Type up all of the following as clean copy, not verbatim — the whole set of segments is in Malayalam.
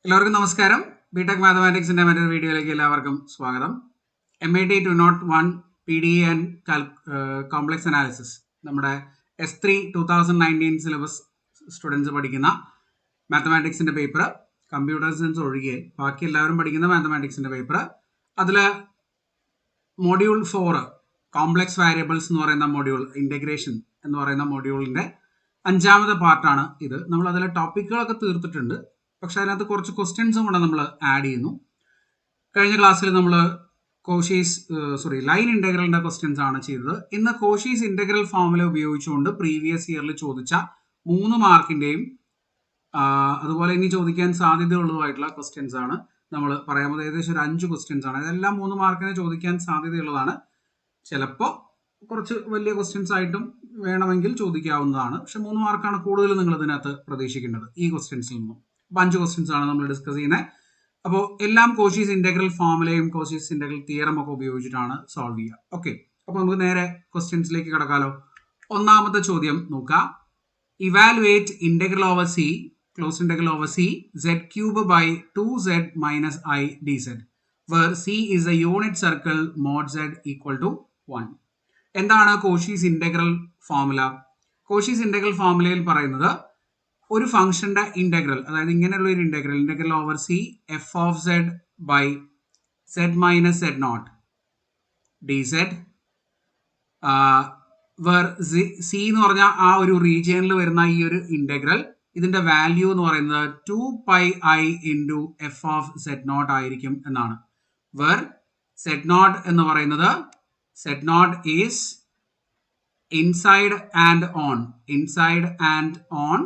എല്ലാവർക്കും നമസ്കാരം. ബിടെക് മാത്തമാറ്റിക്സിന്റെ മറ്റൊരു വീഡിയോയിലേക്ക് എല്ലാവർക്കും സ്വാഗതം. MIT 201 PDE and complex analysis നമ്മുടെ S3 2019 സിലബസ് സ്റ്റുഡൻസ് പഠിക്കുന്ന മാത്തമാറ്റിക്സിന്റെ പേപ്പർ, കമ്പ്യൂട്ടർ സയൻസ് ഒഴികെ ബാക്കി എല്ലാവരും പഠിക്കുന്ന മാത്തമാറ്റിക്സിന്റെ പേപ്പർ. അതിൽ മൊഡ്യൂൾ 4 കോംപ്ലക്സ് വാരിയബിൾസ് എന്ന് പറയുന്ന മൊഡ്യൂൾ, ഇന്റഗ്രേഷൻ എന്ന് പറയുന്ന മൊഡ്യൂളിന്റെ 5ാമത്തെ പാർട്ടാണ് ഇത്. നമ്മൾ അതിലെ ടോപ്പിക്കുകളൊക്കെ തീർത്തിട്ടുണ്ട്, പക്ഷെ അതിനകത്ത് കുറച്ച് ക്വസ്റ്റ്യൻസും കൂടെ നമ്മൾ ആഡ് ചെയ്യുന്നു. കഴിഞ്ഞ ക്ലാസ്സിൽ നമ്മൾ ലൈൻ ഇന്റഗ്രലിന്റെ ക്വസ്റ്റ്യൻസ് ആണ് ചെയ്തത്. ഇന്ന് കോഷീസ് ഇന്റഗ്രൽ ഫോർമുല ഉപയോഗിച്ചുകൊണ്ട് പ്രീവിയസ് ഇയറിൽ ചോദിച്ച 3 മാർക്കിന്റെയും അതുപോലെ ഇനി ചോദിക്കാൻ സാധ്യതയുള്ളതുമായിട്ടുള്ള ക്വസ്റ്റ്യൻസ് ആണ് നമ്മൾ പറയാൻ. ഏകദേശം ഒരു 5 ക്വസ്റ്റ്യൻസ് ആണ്. ഇതെല്ലാം 3 മാർക്കിന് ചോദിക്കാൻ സാധ്യതയുള്ളതാണ്. ചിലപ്പോൾ കുറച്ച് വലിയ ക്വസ്റ്റ്യൻസ് ആയിട്ടും വേണമെങ്കിൽ ചോദിക്കാവുന്നതാണ്. പക്ഷെ 3 മാർക്കാണ് കൂടുതൽ നിങ്ങൾ ഇതിനകത്ത് പ്രതീക്ഷിക്കേണ്ടത് ഈ ക്വസ്റ്റ്യൻസിൽ നിന്നും. 5 ക്വസ്റ്റ്യൻസ് ആണ് നമ്മൾ ഡിസ്കസ് ചെയ്യുന്നത്. അപ്പോൾ എല്ലാം കോഷീസ് ഇന്റഗ്രൽ ഫോർമുലയും കോഷീസ് ഇന്റഗ്രൽ തിയറം ഒക്കെ ഉപയോഗിച്ചിട്ടാണ് സോൾവ് ചെയ്യുക. ഓക്കെ, അപ്പോൾ നമുക്ക് നേരെ ക്വസ്റ്റ്യൻസിലേക്ക് കിടക്കാലോ. ഒന്നാമത്തെ ചോദ്യം നോക്കാം. Evaluate integral over C, close integral over C z cube by 2z minus i dz where c is a unit circle mod z equal to 1. എന്താണ് Cauchy's integral formula? Cauchy's integral ഫോർമുലയിൽ പറയുന്നത് ഒരു ഫംഗ്ഷന്റെ ഇന്റഗ്രൽ, അതായത് ഇങ്ങനെയുള്ള ഒരു integral over C f of z by z minus z naught d z where C എന്ന് പറഞ്ഞാൽ ആ ഒരു റീജിയനിൽ വരുന്ന ഈ ഒരു ഇന്റഗ്രൽ, ഇതിന്റെ വാല്യൂ എന്ന് പറയുന്നത് 2πi into f of z naught ആയിരിക്കും എന്നാണ്. വേർ സെഡ് നോട്ട് എന്ന് പറയുന്നത് z naught is inside and on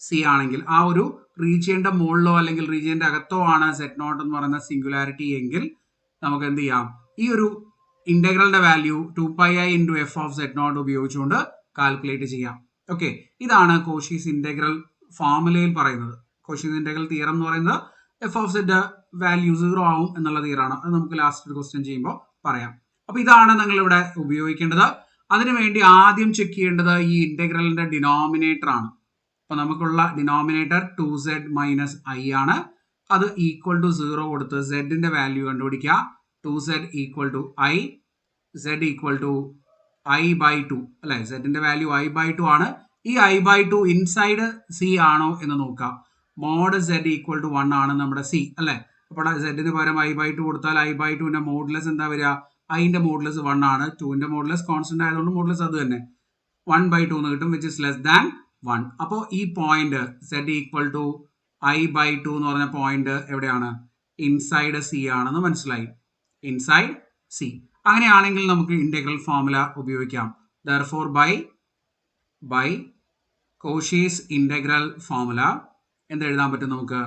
C ആണെങ്കിൽ, ആ ഒരു റീജിയന്റെ മുകളിലോ അല്ലെങ്കിൽ റീജിയന്റെ അകത്തോ ആണ് സെഡ് നോട്ട് എന്ന് പറയുന്ന സിംഗുലാരിറ്റി എങ്കിൽ നമുക്ക് എന്ത് ചെയ്യാം? ഈ ഒരു ഇന്റഗ്രലിന്റെ value 2πi into f of z naught ഉപയോഗിച്ചുകൊണ്ട് കാൽക്കുലേറ്റ് ചെയ്യാം. ഓക്കെ, ഇതാണ് കോഷീസ് ഇന്റഗ്രൽ ഫോർമുലയിൽ പറയുന്നത്. കോഷീസ് ഇന്റഗ്രൽ തിയറം എന്ന് പറയുന്നത് എഫ് ഓഫ് സെഡ് വാല്യൂ 0 ആവും എന്നുള്ള തിയറാണ്. അത് നമുക്ക് ലാസ്റ്റ് ക്വസ്റ്റ്യൻ ചെയ്യുമ്പോൾ പറയാം. അപ്പൊ ഇതാണ് നിങ്ങൾ ഇവിടെ ഉപയോഗിക്കേണ്ടത്. അതിനുവേണ്ടി ആദ്യം ചെക്ക് ചെയ്യേണ്ടത് ഈ ഇന്റഗ്രലിന്റെ ഡിനോമിനേറ്റർ ആണ്. അപ്പൊ നമുക്കുള്ള ഡിനോമിനേറ്റർ 2z മൈനസ് i ആണ്. അത് ഈക്വൽ ടു 0 കൊടുത്ത് സെഡിന്റെ വാല്യൂ കണ്ടുപിടിക്കുക. 2z equal to i, z equal to i by 2 അല്ലെ? സെഡിന്റെ വാല്യൂ i ബൈ 2 ആണ്. ഈ i ബൈ 2 ഇൻസൈഡ് സി ആണോ എന്ന് നോക്കാം. മോഡ് z ഈക്വൽ ടു 1 ആണ് നമ്മുടെ സി അല്ലെ? അപ്പോൾ സെഡിന് പകരം i ബൈ 2 കൊടുത്താൽ i ബൈ 2ന്റെ മോഡുലസ് എന്താ വരിക? iന്റെ മോഡുലസ് 1 ആണ്. 2ന്റെ മോഡുലസ് കോൺസ്റ്റന്റ് ആയതുകൊണ്ട് മോഡുലസ് അത് തന്നെ 1 ബൈ 2 എന്ന് കിട്ടും, വിച്ച് ഇസ് ലെസ് ദാൻ 1. അപ്പോൾ ഈ point z equal to i by 2 എന്ന് പറഞ്ഞ പോയിന്റ് എവിടെയാണ്? ഇൻസൈഡ് സി ആണെന്ന് മനസ്സിലായി. Inside C. അങ്ങനെയാണെങ്കിൽ നമുക്ക് ഇന്റഗ്രൽ ഫോർമുല ഉപയോഗിക്കാം. Therefore by Cauchy's integral formula എന്ത് എഴുതാൻ പറ്റും നമുക്ക്?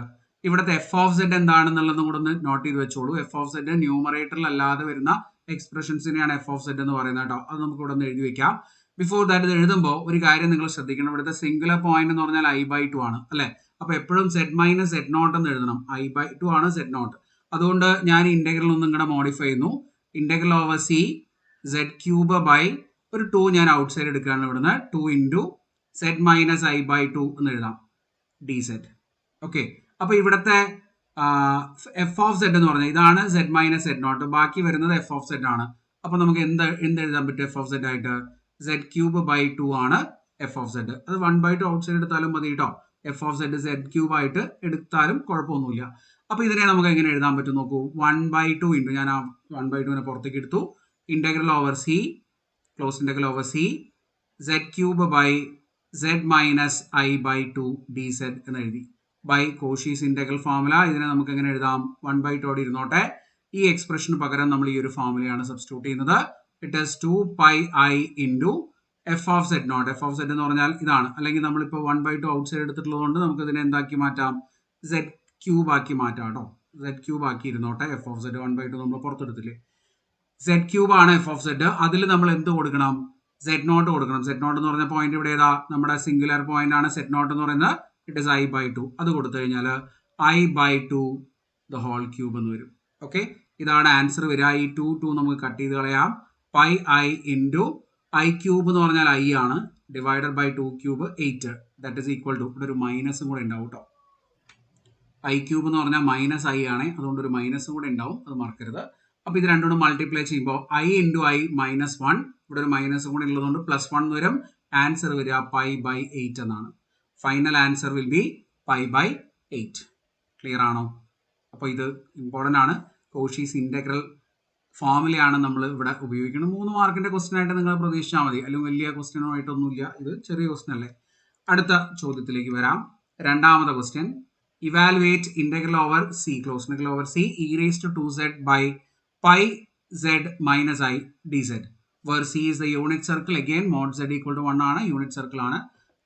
ഇവിടുത്തെ എഫ് ഓഫ് സെഡ് എന്താണെന്നുള്ളതും കൂടെ ഒന്ന് നോട്ട് ചെയ്ത് വെച്ചോളൂ. എഫ് ഓഫ് സെഡ് ന്യൂമറേറ്ററിൽ അല്ലാതെ വരുന്ന എക്സ്പ്രഷൻസിനെയാണ് എഫ് ഓഫ് സെഡ് എന്ന് പറയുന്നത് കേട്ടോ. അത് നമുക്ക് ഇവിടെ ഒന്ന് എഴുതി വെക്കാം. ബിഫോർ ദാറ്റ് ഇത് എഴുതുമ്പോൾ ഒരു കാര്യം നിങ്ങൾ ശ്രദ്ധിക്കണം. ഇവിടുത്തെ സിംഗുലർ പോയിന്റ് എന്ന് പറഞ്ഞാൽ i ബൈ 2 ആണ് അല്ലെ? അപ്പൊ എപ്പോഴും സെഡ് മൈനസ് സെഡ് നോട്ട് എന്ന് എഴുതണം. i ബൈ 2 ആണ് സെഡ് നോട്ട്. അതുകൊണ്ട് ഞാൻ ഇന്റഗ്രൽ ഒന്നും ഇങ്ങടെ മോഡിഫൈ ചെയ്യുന്നു. Integral over C z cube by ഒരു 2 ഞാൻ ഔട്ട് സൈഡ് എടുക്കുകയാണ്. ഇവിടുന്ന് 2 into z minus i by 2 എന്ന് എഴുതാം ഡി സെഡ്. ഓക്കെ, അപ്പൊ ഇവിടുത്തെ എഫ് ഓഫ് സെഡ് എന്ന് പറഞ്ഞാൽ ഇതാണ് സെഡ് മൈനസ് സെഡ് നോട്ട്. ബാക്കി വരുന്നത് എഫ് ഓഫ് സെഡ് ആണ്. അപ്പൊ നമുക്ക് എന്ത് എഴുതാൻ പറ്റും എഫ് ഓഫ് സെഡ് ആയിട്ട്? z ക്യൂബ് ബൈ 2 ആണ് എഫ് ഓഫ് സെഡ്. അത് 1 ബൈ 2 ഔട്ട് സൈഡ് എടുത്താലും മതി കേട്ടോ. F of z z cube ആയിട്ട് എടുത്താലും കുഴപ്പമൊന്നുമില്ല. അപ്പൊ ഇതിനെ നമുക്ക് എങ്ങനെ എഴുതാൻ പറ്റും നോക്കൂ. 1 ബൈ 2 ഇൻറ്റു, ഞാൻ ആ 1 ബൈ 2നെ പുറത്തേക്ക് എടുത്തു. Integral over C, close integral over C z cube by z minus i by 2 d z എന്ന് എഴുതി. By Cauchy's integral formula. ഇതിനെ നമുക്ക് എങ്ങനെ എഴുതാം? 1 ബൈ 2 ഇരുന്നോട്ടെ. ഈ എക്സ്പ്രഷന് പകരം നമ്മൾ ഈ ഒരു ഫോർമുലയാണ് സബ്സ്റ്റിറ്റ്യൂട്ട് ചെയ്യുന്നത്. It is 2πi into f of z naught. F of z എന്ന് പറഞ്ഞാൽ ഇതാണ്. അല്ലെങ്കിൽ നമ്മളിപ്പോൾ 1 ബൈ 2 ഔട്ട് സൈഡ് എടുത്തിട്ടുള്ളത് കൊണ്ട് നമുക്ക് ഇതിനെ എന്താക്കി മാറ്റാം? z ക്യൂബ് ആക്കി മാറ്റാം കേട്ടോ. z ക്യൂബ് ആക്കി ഇരുന്നോട്ടെ. എഫ് ഓഫ് സെഡ് 1 ബൈ 2 നമ്മൾ പുറത്തെടുത്തില്ലേ? z ക്യൂബ് ആണ് എഫ് ഓഫ് സെഡ്. അതിൽ നമ്മൾ എന്ത് കൊടുക്കണം? z നോട്ട് കൊടുക്കണം. z നോട്ട് എന്ന് പറഞ്ഞ പോയിന്റ് ഇവിടെ ഏതാ? നമ്മുടെ സിംഗുലർ പോയിന്റ് ആണ് z നോട്ട് എന്ന് പറയുന്നത്. It is i by 2. അത് കൊടുത്തു കഴിഞ്ഞാൽ i by 2 the whole cube എന്ന് വരും. ഓക്കെ, ഇതാണ് ആൻസർ വരിക. ഈ 2 നമുക്ക് കട്ട് ചെയ്ത് കളയാം. Pi i into i cube എന്ന് പറഞ്ഞാൽ i ആണ്, divided by 2 cube 8. That is equal to, ഇവിടെ ഒരു മൈനസും കൂടെ ഉണ്ടാവും കേട്ടോ. ഐ ക്യൂബ് എന്ന് പറഞ്ഞാൽ മൈനസ് ഐ ആണ്, അതുകൊണ്ട് ഒരു മൈനസ് കൂടെ ഉണ്ടാവും, അത് മറക്കരുത്. അപ്പോൾ ഇത് രണ്ടും മൾട്ടിപ്ലൈ ചെയ്യുമ്പോൾ ഐ ഇൻറ്റു ഐ -1, ഇവിടെ ഒരു മൈനസ് കൂടെ ഉള്ളതുകൊണ്ട് +1 വരും. ആൻസർ വരിക π/8 എന്നാണ്. Final answer will be π/8. Clear ആണോ? അപ്പോൾ ഇത് ഇമ്പോർട്ടൻ്റ് ആണ്. കോഷീസ് ഇൻ്റഗ്രൽ ഫോർമുലയാണ് നമ്മൾ ഇവിടെ ഉപയോഗിക്കുന്നത്. 3 മാർക്കിൻ്റെ ക്വസ്റ്റ്യൻ ആയിട്ട് നിങ്ങൾ പ്രതീക്ഷിച്ചാൽ മതി, അല്ലെങ്കിൽ വലിയ ക്വസ്റ്റ്യനുമായിട്ടൊന്നുമില്ല, ഇത് ചെറിയ ക്വസ്റ്റ്യൻ അല്ലേ. അടുത്ത ചോദ്യത്തിലേക്ക് വരാം. രണ്ടാമത്തെ question, evaluate integral over C close integral over C e⁻²z by πz minus i dz where c is the unit circle. Again mod z equal to 1 ആണ്, യൂണിറ്റ് സർക്കിൾ ആണ്.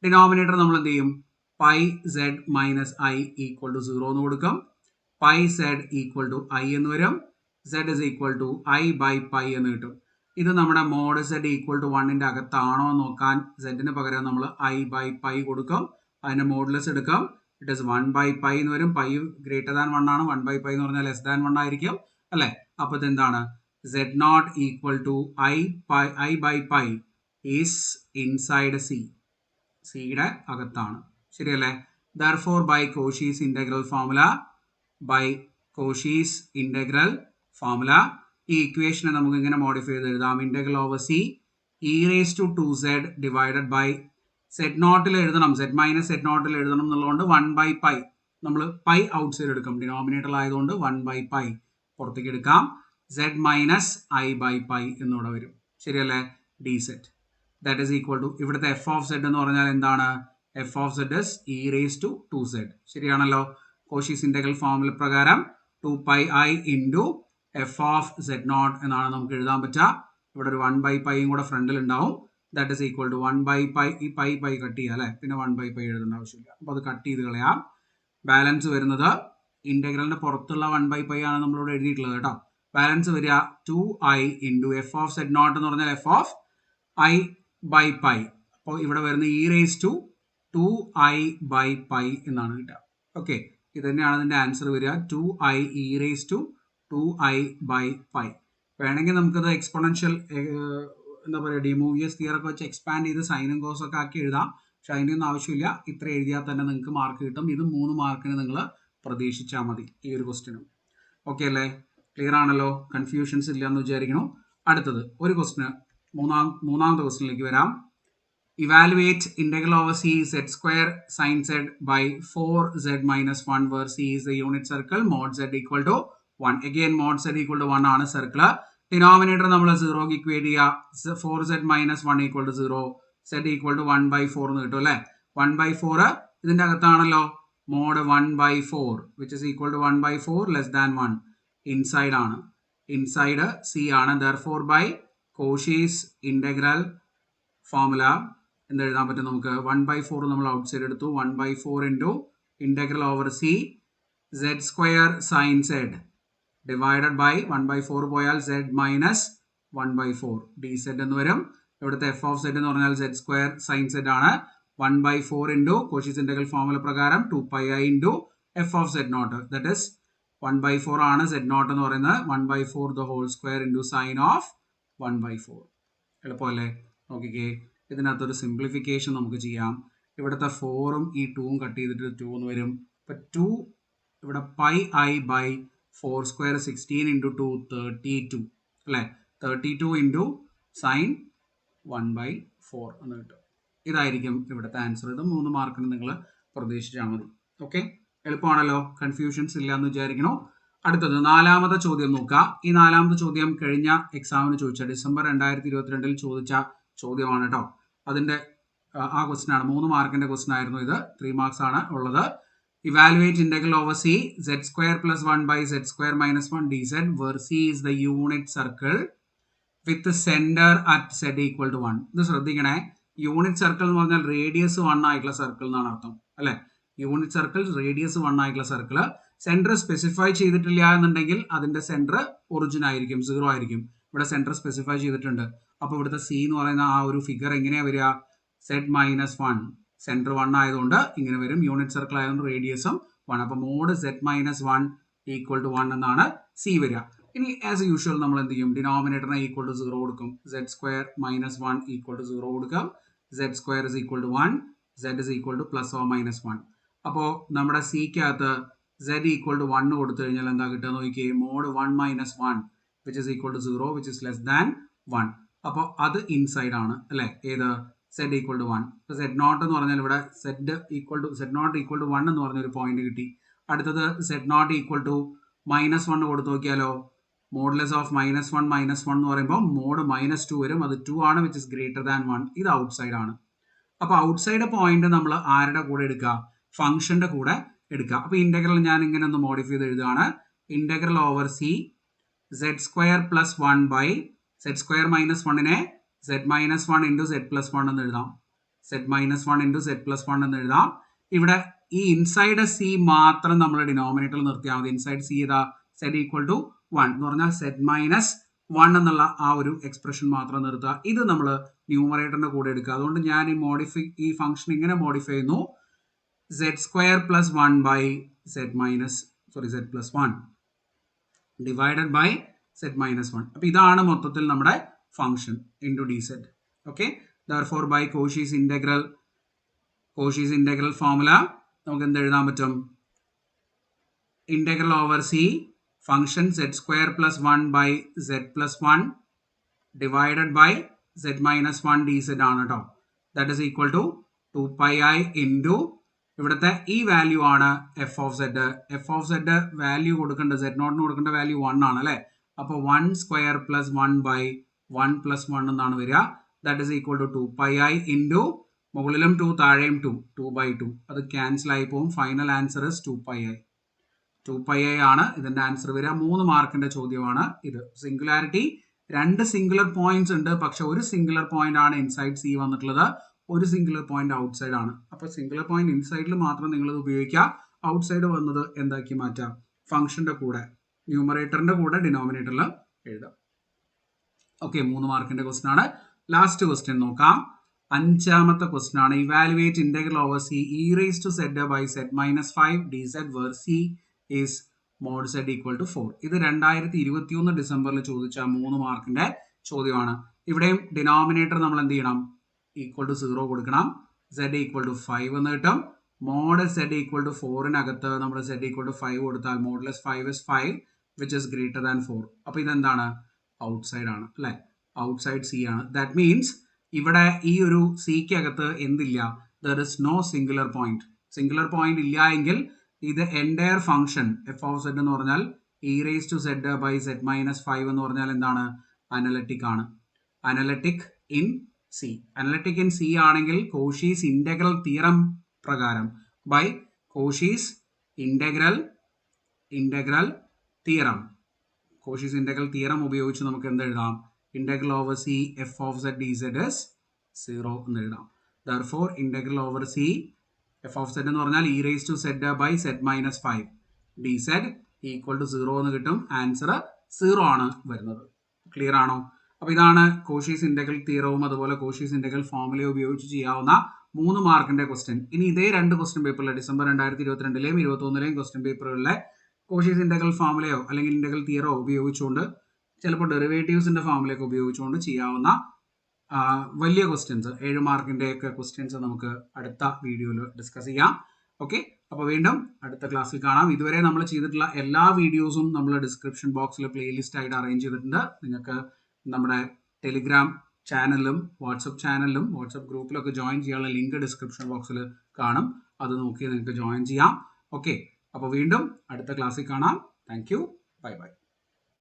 ഡിനോമിനേറ്റർ നമ്മൾ എന്ത് ചെയ്യും? πz minus i equal to 0 എന്ന് കൊടുക്കും. πz equal to i എന്ന് വരും. z is equal to i by pi എന്ന് കിട്ടും. ഇത് നമ്മുടെ മോഡ് z equal to 1ന്റെ അകത്താണോ എന്ന് നോക്കാൻ z പകരം നമ്മൾ i by pi കൊടുക്കും. അതിന്റെ മോഡുലസ് എടുക്കും. ഇറ്റ് ഇസ് 1 by pi എന്ന് വരും. പൈ ഗ്രേറ്റർ ദാൻ 1 ആണ്. 1 by pi എന്ന് പറഞ്ഞാൽ ലെസ് ദാൻ 1 ആയിരിക്കും അല്ലേ. അപ്പോൾ ഇതെന്താണ്? z0 equal to i by pi is inside c. സിയുടെ അകത്താണ്, ശരിയല്ലേ? therefore by Cauchy's integral formula ഈ ഇക്വേഷനെ നമുക്ക് ഇങ്ങനെ മോഡിഫൈ ചെയ്ത് എഴുതാം. Integral over C e⁻²z divided by z0 എഴുതണം, z മൈനസ് z0 എഴുതണം എന്നുള്ളതുകൊണ്ട് 1 by pi, നമ്മൾ പൈ ഔട്ട് സൈഡ് എടുക്കും, ഡിനോമിനേറ്റർ ആയതുകൊണ്ട് 1 by pi പുറത്തേക്ക് എടുക്കാം. z minus i by pi എന്നിവിടെ വരും, ശരിയല്ലേ? dz that is equal to ഇവിടുത്തെ f of z എന്ന് പറഞ്ഞാൽ എന്താണ്? f of z is e⁻²z, ശരിയാണല്ലോ? കോഷീസ് ഇന്റഗ്രൽ ഫോർമുല പ്രകാരം 2πi into f of z0 എന്നാണ് നമുക്ക് എഴുതാൻ പറ്റുക. ഇവിടെ ഒരു 1 by pi കൂടെ ഫ്രണ്ടിൽ ഉണ്ടാവും. That is equal to 1 by pi. ഈ പൈ കട്ട് ചെയ്യുക അല്ലേ, പിന്നെ 1 by pi എഴുതേണ്ട ആവശ്യമില്ല. അപ്പോൾ അത് കട്ട് ചെയ്ത് കളയാം. ബാലൻസ് വരുന്നത് ഇന്റഗ്രലിന്റെ പുറത്തുള്ള 1 by pi ആണ് നമ്മളിവിടെ എഴുതിയിട്ടുള്ളത് കേട്ടോ. ബാലൻസ് വരിക 2i into f of z0 എന്ന് പറഞ്ഞാൽ f of i by pi. അപ്പോൾ ഇവിടെ വരുന്ന e⁻²2i by pi എന്നാണ് കിട്ടുക. ഓക്കെ, ഇത് തന്നെയാണ് ഇതിന്റെ ആൻസർ വരിക, 2i e⁻²2i by pi. വേണമെങ്കിൽ നമുക്കത് എക്സ്പോണൻഷ്യൽ എന്താ പറയുക, ഡിമൂവിയസ് തിയറൊക്കെ വെച്ച് എക്സ്പാൻഡ് ചെയ്ത് സൈനും കോസും ഒക്കെ ആക്കി എഴുതാം. പക്ഷെ അതിൻ്റെ ഒന്നും ആവശ്യമില്ല. ഇത്ര എഴുതിയാൽ തന്നെ നിങ്ങൾക്ക് മാർക്ക് കിട്ടും. ഇത് 3 മാർക്കിന് നിങ്ങൾ പ്രതീക്ഷിച്ചാൽ മതി ഈ ഒരു ക്വസ്റ്റ്യനും. ഓക്കെ അല്ലേ? ക്ലിയർ ആണല്ലോ? കൺഫ്യൂഷൻസ് ഇല്ല എന്ന് വിചാരിക്കണം. അടുത്തത് ഒരു ക്വസ്റ്റ്യന്, മൂന്നാമത്തെ ക്വസ്റ്റ്യനിലേക്ക് വരാം. Evaluate integral over C z² sin z by 4z minus 1 where c is the unit circle mod z equal to 1. Again mod z equal to 1 ആണ് സർക്കിൾ. ഡിനോമിനേറ്റർ നമ്മൾ 0ക്ക് ഇക്വേറ്റ് ചെയ്യുക. 4z minus 1 equal to 0, z equal to 1 by 4 എന്ന് കിട്ടും അല്ലേ. 1 by 4 ഇതിന്റെ അകത്താണല്ലോ. Mod 1 by 4 which is equal to 1 by 4 less than 1 inside ആണ്. ഇൻസൈഡ് c ആണ്. therefore by Cauchy's integral formula എന്ത് എഴുതാൻ പറ്റും നമുക്ക്? 1 by 4 നമ്മൾ ഔട്ട് സൈഡ് എടുത്തു. 1 by 4 into integral over C z² sin z divided by 1 by 4 പോയാൽ z മൈനസ് 1 by 4 dz എന്ന് വരും. ഇവിടുത്തെ f of z എന്ന് പറഞ്ഞാൽ z² sin z ആണ്. 1 by 4 into Cauchy's integral formula പ്രകാരം 2πi into f of z0, that is 1 by 4 ആണ് z0 എന്ന് പറയുന്നത്. 1 by 4 the whole square into sin of 1 by 4. എളുപ്പമല്ലേ? നോക്കിക്കേ, ഇതിനകത്തൊരു സിംപ്ലിഫിക്കേഷൻ നമുക്ക് ചെയ്യാം. ഇവിടുത്തെ 4ഉം ഈ 2ഉം കട്ട് ചെയ്തിട്ട് 2 എന്ന് വരും. ഇപ്പം 2 ഇവിടെ πi by 4² 16 into 2 32 അല്ലേ. 32 into sin 1 by 4 എന്ന് കിട്ടും. ഇതായിരിക്കും ഇവിടുത്തെ ആൻസർ. ഇത് 3 മാർക്കിന് നിങ്ങൾ പ്രതീക്ഷിച്ചാൽ മതി. ഓക്കെ, എളുപ്പമാണല്ലോ? കൺഫ്യൂഷൻസ് ഇല്ല എന്ന് വിചാരിക്കണോ? അടുത്തത് 4ാമത്തെ ചോദ്യം നോക്കുക. ഈ 4ാമത്തെ ചോദ്യം കഴിഞ്ഞ എക്സാമിന് ചോദിച്ച ഡിസംബർ 2022 ചോദിച്ച ചോദ്യമാണ് കേട്ടോ. അതിന്റെ ആ ക്വസ്റ്റ്യൻ ആണ്. 3 മാർക്കിന്റെ ക്വസ്റ്റ്യൻ ആയിരുന്നു ഇത്. 3 മാർക്സ് ആണ് ഉള്ളത്. Evaluate integral over c z² plus 1 by z² minus 1 dz where c is the unit circle with the center at z equal to 1. ഇത് ശ്രദ്ധിക്കണേ, യൂണിറ്റ് സർക്കിൾ എന്ന് പറഞ്ഞാൽ റേഡിയസ് 1 ആയിട്ടുള്ള സർക്കിൾ എന്നാണ് അർത്ഥം അല്ലെ. യൂണിറ്റ് സർക്കിൾ റേഡിയസ് 1 ആയിട്ടുള്ള സർക്കിൾ. സെന്റർ സ്പെസിഫൈ ചെയ്തിട്ടില്ല എന്നുണ്ടെങ്കിൽ അതിന്റെ സെന്റർ ഒറിജിൻ ആയിരിക്കും, 0 ആയിരിക്കും. ഇവിടെ സെന്റർ സ്പെസിഫൈ ചെയ്തിട്ടുണ്ട്. അപ്പോൾ ഇവിടുത്തെ സി എന്ന് പറയുന്ന ആ ഒരു ഫിഗർ എങ്ങനെയാ വരിക? z മൈനസ് 1, സെന്റർ 1 ആയതുകൊണ്ട് ഇങ്ങനെ വരും. യൂണിറ്റ് സർക്കിൾ ആയതുകൊണ്ട് റേഡിയസും 1. അപ്പോൾ mod z minus 1 equal to 1 എന്നാണ് സി വരിക. ഇനി ആസ് യൂഷ്വൽ നമ്മൾ എന്ത് ചെയ്യും? ഡിനോമിനേറ്ററിനെ ഈക്വൽ ടു 0 കൊടുക്കും. z² മൈനസ് 1 ഈക്വൽ ടു 0 കൊടുക്കാം. z² is equal to 1, z is equal to plus or minus 1. അപ്പോൾ നമ്മുടെ സിക്കകത്ത് z ഈക്വൽ ടു 1 കൊടുത്തു കഴിഞ്ഞാൽ എന്താ കിട്ടുക നോക്കിയേ, mod 1 minus 1 which is equal to 0 which is less than 1. അപ്പോൾ അത് ഇൻസൈഡ് ആണ് അല്ലേ, ഏത് z ഈക്വൽ ടു 1. ഇപ്പോൾ z നോട്ട് എന്ന് പറഞ്ഞാൽ ഇവിടെ z equal to equal to 1 എന്ന് പറഞ്ഞൊരു പോയിന്റ് കിട്ടി. അടുത്തത് z നോട്ട് ഈക്വൽ ടു -1 കൊടുത്തു നോക്കിയാലോ, മോഡ്ലെസ് ഓഫ് -1 എന്ന് പറയുമ്പോൾ മോഡ് -2 വരും, അത് 2 ആണ് വിച്ച് ഇസ് ഗ്രേറ്റർ ദാൻ 1. ഇത് ഔട്ട്സൈഡ് ആണ്. അപ്പോൾ ഔട്ട്സൈഡ് പോയിന്റ് നമ്മൾ ആരുടെ കൂടെ എടുക്കുക, ഫംഗ്ഷന്റെ കൂടെ എടുക്കുക. അപ്പോൾ ഇന്റഗ്രൽ ഞാൻ ഇങ്ങനെ ഒന്ന് മോഡിഫൈ ചെയ്ത് എഴുതുകയാണ്, integral over C z² plus 1 by z² minus 1നെ z minus 1 into z plus 1 എന്ന് എഴുതാം, z minus 1 into z plus 1 എന്ന് എഴുതാം. ഇവിടെ ഈ ഇൻസൈഡ് സി മാത്രം നമ്മൾ ഡിനോമിനേറ്ററിൽ നിർത്തിയാൽ മതി. ഇൻസൈഡ് സി ഇതാ z ഈക്വൽ ടു 1 എന്ന് പറഞ്ഞാൽ z മൈനസ് 1 എന്നുള്ള ആ ഒരു എക്സ്പ്രഷൻ മാത്രം നിർത്തുക. ഇത് നമ്മൾ ന്യൂമറേറ്ററിന്റെ കൂടെ എടുക്കുക. അതുകൊണ്ട് ഞാൻ ഈ ഫംഗ്ഷൻ ഇങ്ങനെ മോഡിഫൈ ചെയ്യുന്നു, z² plus 1 by z plus 1 divided by z minus 1. അപ്പോൾ ഇതാണ് മൊത്തത്തിൽ നമ്മുടെ function into dz. Okay, therefore by Cauchy's integral formula നമുക്ക് എന്ത് എഴുതാൻ പറ്റും, integral over C function z² plus 1 by z plus 1 divided by z minus 1 dz ആണ് കേട്ടോ. That is equal to 2πi into ഇവിടുത്തെ ഈ വാല്യൂ ആണ് എഫ് ഓഫ് സെഡ് വാല്യൂ കൊടുക്കേണ്ടത്, z നോട്ടിന് കൊടുക്കേണ്ട വാല്യൂ 1 ആണ് അല്ലേ. അപ്പോൾ 1² പ്ലസ് 1 ബൈ 1 പ്ലസ് 1 എന്നാണ് വരിക. That is equal to 2πi into മുകളിലും 2 താഴെയും 2/2. അത് ക്യാൻസൽ ആയി പോകും. ഫൈനൽ ആൻസർ ഇസ് 2πi ആണ് ഇതിന്റെ ആൻസർ വരിക. 3 മാർക്കിന്റെ ചോദ്യമാണ് ഇത്. സിംഗുലാരിറ്റി 2 സിംഗുലർ പോയിന്റ്സ് ഉണ്ട്, പക്ഷെ ഒരു സിംഗുലർ പോയിന്റ് ആണ് ഇൻസൈഡ് സി വന്നിട്ടുള്ളത്, ഒരു സിംഗുലർ പോയിന്റ് ഔട്ട്സൈഡ് ആണ്. അപ്പോൾ സിംഗുലർ പോയിന്റ് ഇൻസൈഡിൽ മാത്രം നിങ്ങൾ ഇത് ഉപയോഗിക്കുക, ഔട്ട്സൈഡ് വന്നത് എന്താക്കി മാറ്റാം, ഫംഗ്ഷന്റെ കൂടെ ന്യൂമറേറ്ററിന്റെ കൂടെ ഡിനോമിനേറ്ററിൽ എഴുതാം. ഓക്കെ, 3 മാർക്കിന്റെ ക്വസ്റ്റൻ ആണ്. ലാസ്റ്റ് ക്വസ്റ്റ്യൻ നോക്കാം. 5ാമത്തെ ക്വസ്റ്റൻ ആണ്. Evaluate integral over C e raise to z by z minus 5 dz where C is mod z equal to 4. ഇത് 2021 ഡിസംബറിൽ ചോദിച്ച 3 മാർക്കിന്റെ ചോദ്യമാണ്. ഇവിടെയും ഡിനോമിനേറ്റർ നമ്മൾ എന്ത് ചെയ്യണം, ഈക്വൽ ടു 0 കൊടുക്കണം. z ഈക്വൽ ടു 5 എന്ന് കിട്ടും. മോഡ് z ഈക്വൽ ടു 4-നകത്ത് നമ്മൾ z ഈക്വൽ ടു 5 കൊടുത്താൽ modulus 5 is 5 which is greater than 4. അപ്പോൾ ഇതെന്താണ്, ഔട്ട്സൈഡ് ആണ് അല്ലെ, ഔട്ട്സൈഡ് സി ആണ്. ദാറ്റ് മീൻസ് ഇവിടെ ഈ ഒരു സിക്ക് അകത്ത് എന്തില്ല, there is no singular point. Singular point ഇല്ല എങ്കിൽ ഇത് entire function f of z എന്ന് പറഞ്ഞാൽ e raise to z by z minus 5 എന്ന് പറഞ്ഞാൽ എന്താണ്, അനലറ്റിക് ആണ്. Analytic in C. Analytic in C ആണെങ്കിൽ കോഷീസ് ഇന്റഗ്രൽ തിയറം പ്രകാരം ബൈ കോഷീസ് ഇന്റഗ്രൽ തിയറം ഉപയോഗിച്ച് നമുക്ക് എന്ത് എഴുതാം, integral over C f of z dz is 0 എന്ന് എഴുതാം. Therefore integral over C f of z എന്ന് പറഞ്ഞാൽ e raise to z by z minus 5 dz equal to 0 എന്ന് കിട്ടും. ആൻസർ 0 ആണ് വരുന്നത്. ക്ലിയർ ആണോ? അപ്പോൾ ഇതാണ് കോഷീസ് ഇന്റഗ്രൽ തിയറവും അതുപോലെ കോഷീസ് ഇന്റഗ്രൽ ഫോർമുലയും ഉപയോഗിച്ച് ചെയ്യാവുന്ന 3 മാർക്കിന്റെ ക്വസ്റ്റ്യൻ. ഇനി ഇതേ 2 ക്വസ്റ്റ്യൻ പേപ്പറിലെ ഡിസംബർ 2022-ലെയും 2021-ലെയും ക്വസ്റ്റ്യൻ പേപ്പറുകളിലെ കോഷീസ് ഇന്റഗ്രൽ ഫോർമുലയോ അല്ലെങ്കിൽ ഇന്റഗ്രൽ തിയറോ ഉപയോഗിച്ചുകൊണ്ട് ചിലപ്പോൾ ഡെറിവേറ്റീവ്സിന്റെ ഫോർമുലയൊക്കെ ഉപയോഗിച്ചുകൊണ്ട് ചെയ്യാവുന്ന വലിയ ക്വസ്റ്റ്യൻസ് 7 മാർക്കിന്റെ ഒക്കെ ക്വസ്റ്റ്യൻസ് നമുക്ക് അടുത്ത വീഡിയോയിൽ ഡിസ്കസ് ചെയ്യാം. ഓക്കെ, അപ്പോൾ വീണ്ടും അടുത്ത ക്ലാസ്സിൽ കാണാം. ഇതുവരെ നമ്മൾ ചെയ്തിട്ടുള്ള എല്ലാ വീഡിയോസും നമ്മൾ ഡിസ്ക്രിപ്ഷൻ ബോക്സിൽ പ്ലേലിസ്റ്റ് ആയിട്ട് അറേഞ്ച് ചെയ്തിട്ടുണ്ട്. നിങ്ങൾക്ക് നമ്മുടെ ടെലിഗ്രാം ചാനലിലും വാട്സപ്പ് ഗ്രൂപ്പിലൊക്കെ ജോയിൻ ചെയ്യാനുള്ള ലിങ്ക് ഡിസ്ക്രിപ്ഷൻ ബോക്സിൽ കാണും. അത് നോക്കി നിങ്ങൾക്ക് ജോയിൻ ചെയ്യാം. ഓക്കെ, അപ്പോൾ വീണ്ടും അടുത്ത ക്ലാസ്സിൽ കാണാം. Thank you. Bye bye.